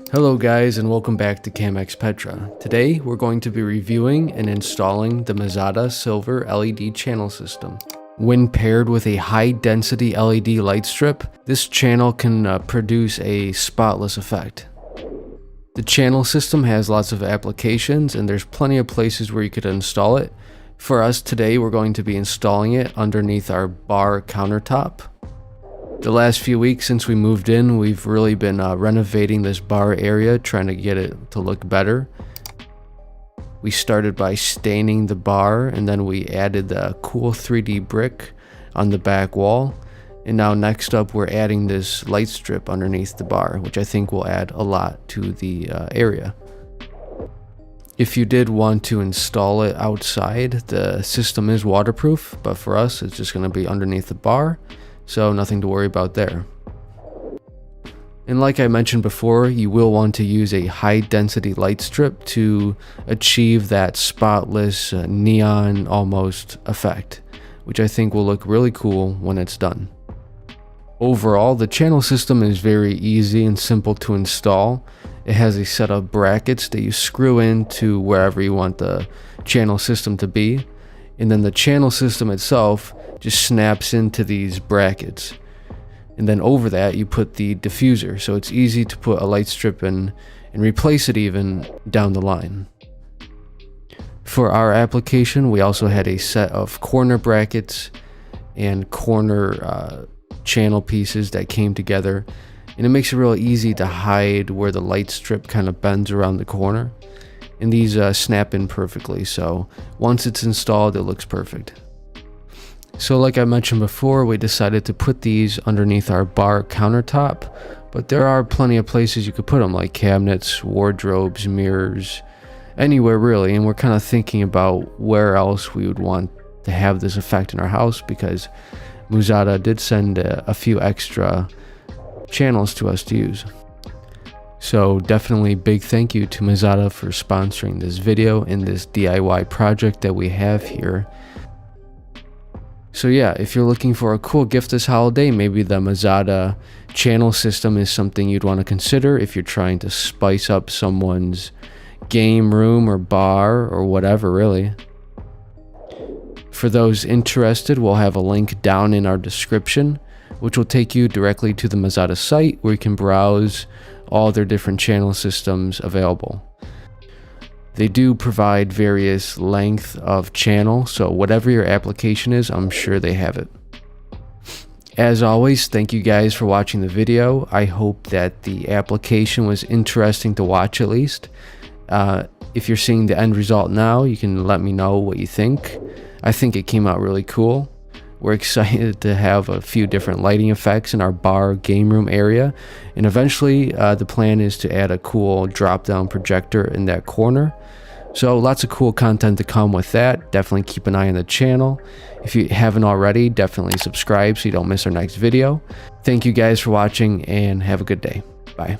Hello guys and welcome back to CamX Petra. Today we're going to be reviewing and installing the Muzata Silver LED channel system. When paired with a high density LED light strip, this channel can produce a spotless effect. The channel system has lots of applications and there's plenty of places where you could install it. For us today we're going to be installing it underneath our bar countertop. The last few weeks since we moved in, we've really been renovating this bar area, trying to get it to look better. We started by staining the bar, and then we added the cool 3D brick on the back wall. And now next up, we're adding this light strip underneath the bar, which I think will add a lot to the area. If you did want to install it outside, the system is waterproof, but for us, it's just going to be underneath the bar. So nothing to worry about there. And like I mentioned before, you will want to use a high density light strip to achieve that spotless neon almost effect, which I think will look really cool when it's done. Overall, the channel system is very easy and simple to install. It has a set of brackets that you screw into wherever you want the channel system to be. And then the channel system itself just snaps into these brackets, and then over that you put the diffuser, so it's easy to put a light strip in and replace it even down the line. For our application, we also had a set of corner brackets and corner channel pieces that came together, and it makes it real easy to hide where the light strip kind of bends around the corner, and these snap in perfectly, so once it's installed it looks perfect. So like I mentioned before, we decided to put these underneath our bar countertop, but there are plenty of places you could put them, like cabinets, wardrobes, mirrors, anywhere really. And we're kind of thinking about where else we would want to have this effect in our house, because Muzata did send a few extra channels to us to use. So definitely big thank you to Muzata for sponsoring this video and this DIY project that we have here. So yeah, if you're looking for a cool gift this holiday, maybe the Muzata channel system is something you'd want to consider if you're trying to spice up someone's game room or bar or whatever really. For those interested, we'll have a link down in our description, which will take you directly to the Muzata site where you can browse all their different channel systems available. They do provide various length of channel, so whatever your application is, I'm sure they have it. As always, thank you guys for watching the video. I hope that the application was interesting to watch at least. If you're seeing the end result now, you can let me know what you think. I think it came out really cool. We're excited to have a few different lighting effects in our bar game room area, and eventually the plan is to add a cool drop-down projector in that corner. So lots of cool content to come with that. Definitely keep an eye on the channel. If you haven't already, definitely subscribe so you don't miss our next video. Thank you guys for watching and have a good day. Bye.